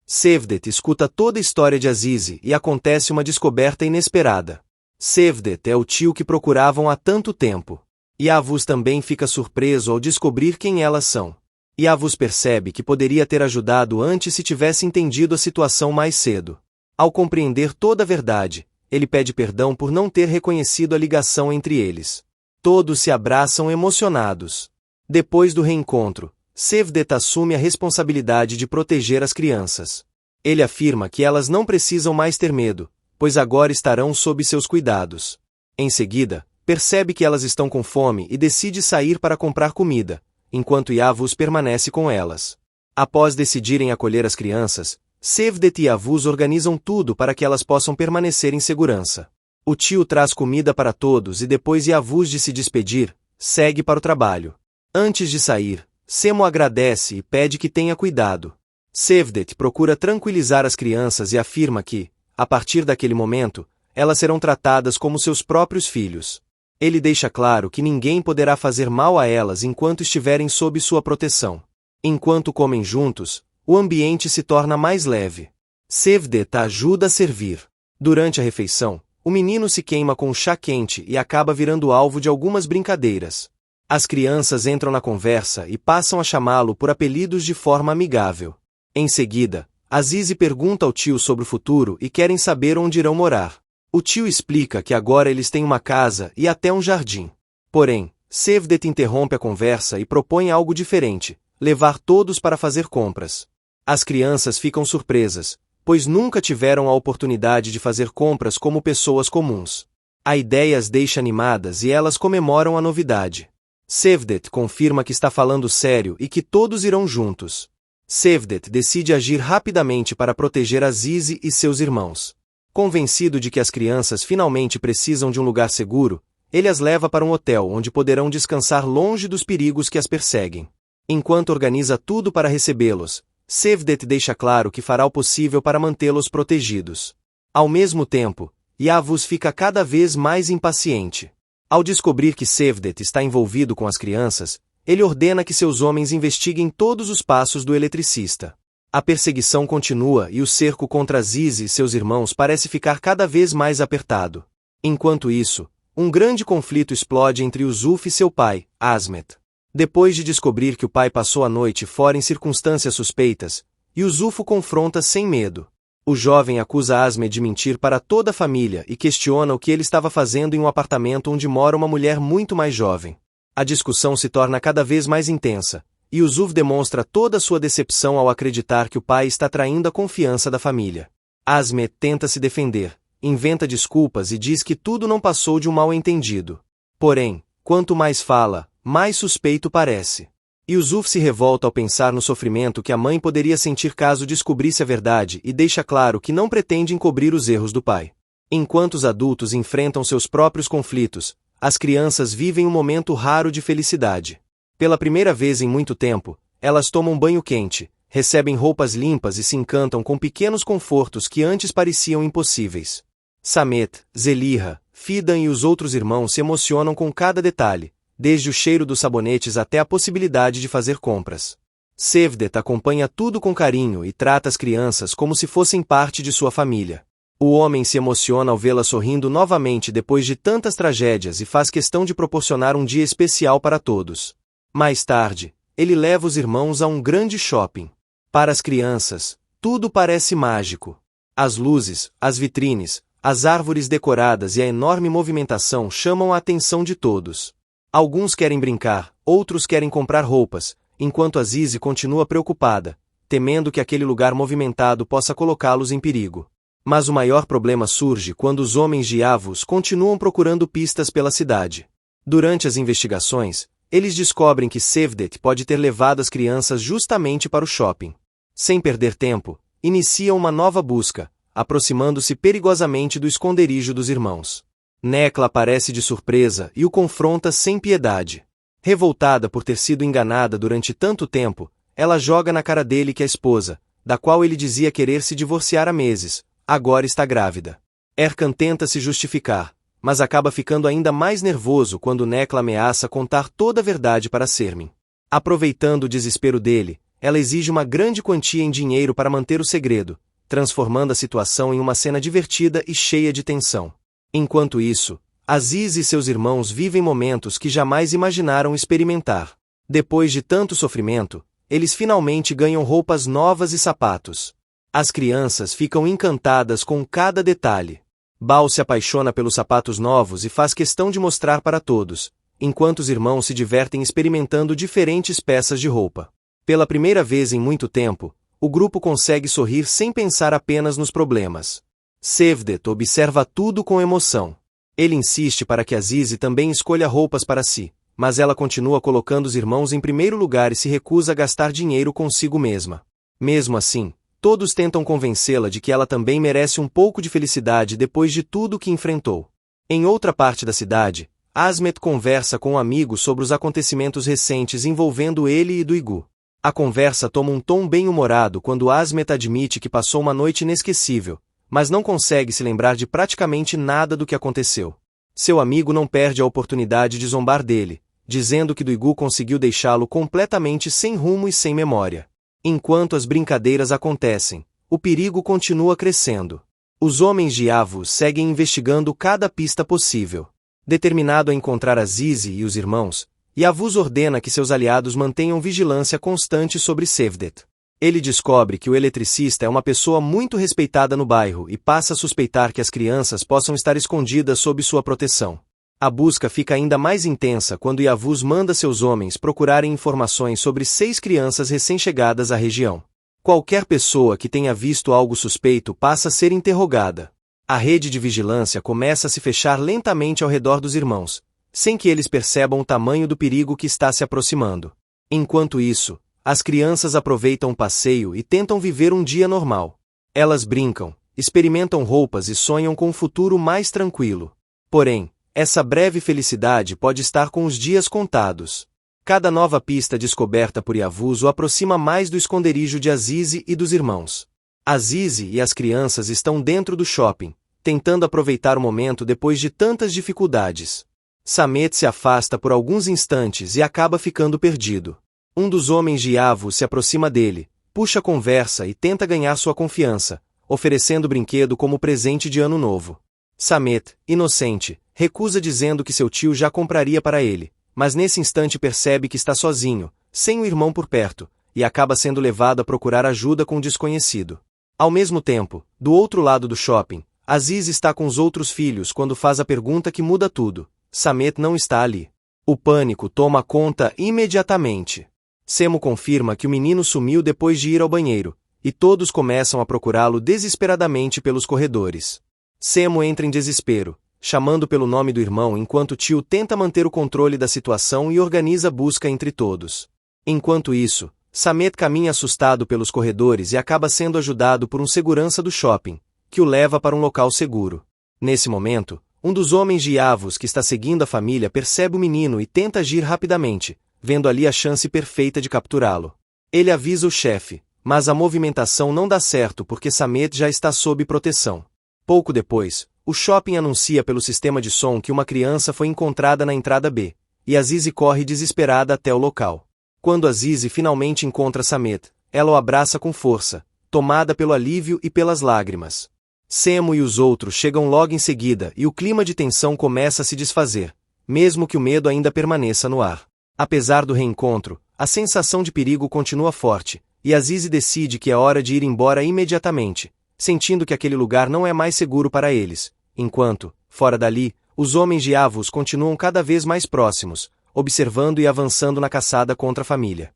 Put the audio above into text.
Cevdet escuta toda a história de Azize e acontece uma descoberta inesperada. Cevdet é o tio que procuravam há tanto tempo. Yavuz também fica surpreso ao descobrir quem elas são. Yavuz percebe que poderia ter ajudado antes se tivesse entendido a situação mais cedo. Ao compreender toda a verdade, ele pede perdão por não ter reconhecido a ligação entre eles. Todos se abraçam emocionados. Depois do reencontro, Cevdet assume a responsabilidade de proteger as crianças. Ele afirma que elas não precisam mais ter medo, pois agora estarão sob seus cuidados. Em seguida, percebe que elas estão com fome e decide sair para comprar comida, enquanto Yavuz permanece com elas. Após decidirem acolher as crianças, Cevdet e Yavuz organizam tudo para que elas possam permanecer em segurança. O tio traz comida para todos e depois Yavuz de se despedir, segue para o trabalho. Antes de sair, Semo agradece e pede que tenha cuidado. Cevdet procura tranquilizar as crianças e afirma que, a partir daquele momento, elas serão tratadas como seus próprios filhos. Ele deixa claro que ninguém poderá fazer mal a elas enquanto estiverem sob sua proteção. Enquanto comem juntos, o ambiente se torna mais leve. Cevdet ajuda a servir. Durante a refeição, o menino se queima com chá quente e acaba virando alvo de algumas brincadeiras. As crianças entram na conversa e passam a chamá-lo por apelidos de forma amigável. Em seguida, Azize pergunta ao tio sobre o futuro e querem saber onde irão morar. O tio explica que agora eles têm uma casa e até um jardim. Porém, Cevdet interrompe a conversa e propõe algo diferente: levar todos para fazer compras. As crianças ficam surpresas, pois nunca tiveram a oportunidade de fazer compras como pessoas comuns. A ideia as deixa animadas e elas comemoram a novidade. Cevdet confirma que está falando sério e que todos irão juntos. Cevdet decide agir rapidamente para proteger Azize e seus irmãos. Convencido de que as crianças finalmente precisam de um lugar seguro, ele as leva para um hotel onde poderão descansar longe dos perigos que as perseguem. Enquanto organiza tudo para recebê-los, Cevdet deixa claro que fará o possível para mantê-los protegidos. Ao mesmo tempo, Yavuz fica cada vez mais impaciente. Ao descobrir que Cevdet está envolvido com as crianças, ele ordena que seus homens investiguem todos os passos do eletricista. A perseguição continua e o cerco contra Azize e seus irmãos parece ficar cada vez mais apertado. Enquanto isso, um grande conflito explode entre Yusuf e seu pai, Asmet. Depois de descobrir que o pai passou a noite fora em circunstâncias suspeitas, Yusuf o confronta sem medo. O jovem acusa Asmet de mentir para toda a família e questiona o que ele estava fazendo em um apartamento onde mora uma mulher muito mais jovem. A discussão se torna cada vez mais intensa, e Yusuf demonstra toda a sua decepção ao acreditar que o pai está traindo a confiança da família. Asmet tenta se defender, inventa desculpas e diz que tudo não passou de um mal-entendido. Porém, quanto mais fala, mais suspeito parece. Yusuf se revolta ao pensar no sofrimento que a mãe poderia sentir caso descobrisse a verdade e deixa claro que não pretende encobrir os erros do pai. Enquanto os adultos enfrentam seus próprios conflitos, as crianças vivem um momento raro de felicidade. Pela primeira vez em muito tempo, elas tomam banho quente, recebem roupas limpas e se encantam com pequenos confortos que antes pareciam impossíveis. Samet, Zeliha, Fidan e os outros irmãos se emocionam com cada detalhe, desde o cheiro dos sabonetes até a possibilidade de fazer compras. Cevdet acompanha tudo com carinho e trata as crianças como se fossem parte de sua família. O homem se emociona ao vê-la sorrindo novamente depois de tantas tragédias e faz questão de proporcionar um dia especial para todos. Mais tarde, ele leva os irmãos a um grande shopping. Para as crianças, tudo parece mágico. As luzes, as vitrines, as árvores decoradas e a enorme movimentação chamam a atenção de todos. Alguns querem brincar, outros querem comprar roupas, enquanto Azize continua preocupada, temendo que aquele lugar movimentado possa colocá-los em perigo. Mas o maior problema surge quando os homens de Yavuz continuam procurando pistas pela cidade. Durante as investigações, eles descobrem que Cevdet pode ter levado as crianças justamente para o shopping. Sem perder tempo, iniciam uma nova busca, aproximando-se perigosamente do esconderijo dos irmãos. Nekla aparece de surpresa e o confronta sem piedade. Revoltada por ter sido enganada durante tanto tempo, ela joga na cara dele que a esposa, da qual ele dizia querer se divorciar há meses, agora está grávida. Erkan tenta se justificar, mas acaba ficando ainda mais nervoso quando Nekla ameaça contar toda a verdade para Sermin. Aproveitando o desespero dele, ela exige uma grande quantia em dinheiro para manter o segredo, transformando a situação em uma cena divertida e cheia de tensão. Enquanto isso, Aziz e seus irmãos vivem momentos que jamais imaginaram experimentar. Depois de tanto sofrimento, eles finalmente ganham roupas novas e sapatos. As crianças ficam encantadas com cada detalhe. Bao se apaixona pelos sapatos novos e faz questão de mostrar para todos, enquanto os irmãos se divertem experimentando diferentes peças de roupa. Pela primeira vez em muito tempo, o grupo consegue sorrir sem pensar apenas nos problemas. Cevdet observa tudo com emoção. Ele insiste para que Aziz também escolha roupas para si, mas ela continua colocando os irmãos em primeiro lugar e se recusa a gastar dinheiro consigo mesma. Mesmo assim, todos tentam convencê-la de que ela também merece um pouco de felicidade depois de tudo que enfrentou. Em outra parte da cidade, Asmet conversa com um amigo sobre os acontecimentos recentes envolvendo ele e Duigu. A conversa toma um tom bem-humorado quando Asmet admite que passou uma noite inesquecível, mas não consegue se lembrar de praticamente nada do que aconteceu. Seu amigo não perde a oportunidade de zombar dele, dizendo que Duigu conseguiu deixá-lo completamente sem rumo e sem memória. Enquanto as brincadeiras acontecem, o perigo continua crescendo. Os homens de Yavu seguem investigando cada pista possível. Determinado a encontrar Aziz e os irmãos, Yavuz ordena que seus aliados mantenham vigilância constante sobre Cevdet. Ele descobre que o eletricista é uma pessoa muito respeitada no bairro e passa a suspeitar que as crianças possam estar escondidas sob sua proteção. A busca fica ainda mais intensa quando Yavuz manda seus homens procurarem informações sobre 6 crianças recém-chegadas à região. Qualquer pessoa que tenha visto algo suspeito passa a ser interrogada. A rede de vigilância começa a se fechar lentamente ao redor dos irmãos, sem que eles percebam o tamanho do perigo que está se aproximando. Enquanto isso, as crianças aproveitam o passeio e tentam viver um dia normal. Elas brincam, experimentam roupas e sonham com um futuro mais tranquilo. Porém, essa breve felicidade pode estar com os dias contados. Cada nova pista descoberta por Yavuz o aproxima mais do esconderijo de Aziz e dos irmãos. Aziz e as crianças estão dentro do shopping, tentando aproveitar o momento depois de tantas dificuldades. Samet se afasta por alguns instantes e acaba ficando perdido. Um dos homens de Yavuz se aproxima dele, puxa a conversa e tenta ganhar sua confiança, oferecendo o brinquedo como presente de ano novo. Samet, inocente, recusa dizendo que seu tio já compraria para ele, mas nesse instante percebe que está sozinho, sem o irmão por perto, e acaba sendo levado a procurar ajuda com o desconhecido. Ao mesmo tempo, do outro lado do shopping, Aziz está com os outros filhos quando faz a pergunta que muda tudo. Samet não está ali. O pânico toma conta imediatamente. Semo confirma que o menino sumiu depois de ir ao banheiro, e todos começam a procurá-lo desesperadamente pelos corredores. Semo entra em desespero, chamando pelo nome do irmão enquanto o tio tenta manter o controle da situação e organiza a busca entre todos. Enquanto isso, Samet caminha assustado pelos corredores e acaba sendo ajudado por um segurança do shopping, que o leva para um local seguro. Nesse momento, um dos homens de Yavuz que está seguindo a família percebe o menino e tenta agir rapidamente, vendo ali a chance perfeita de capturá-lo. Ele avisa o chefe, mas a movimentação não dá certo porque Samet já está sob proteção. Pouco depois, o shopping anuncia pelo sistema de som que uma criança foi encontrada na entrada B, e Aziz corre desesperada até o local. Quando Aziz finalmente encontra Samet, ela o abraça com força, tomada pelo alívio e pelas lágrimas. Semo e os outros chegam logo em seguida e o clima de tensão começa a se desfazer, mesmo que o medo ainda permaneça no ar. Apesar do reencontro, a sensação de perigo continua forte, e Aziz decide que é hora de ir embora imediatamente, sentindo que aquele lugar não é mais seguro para eles, enquanto, fora dali, os homens de Yavuz continuam cada vez mais próximos, observando e avançando na caçada contra a família.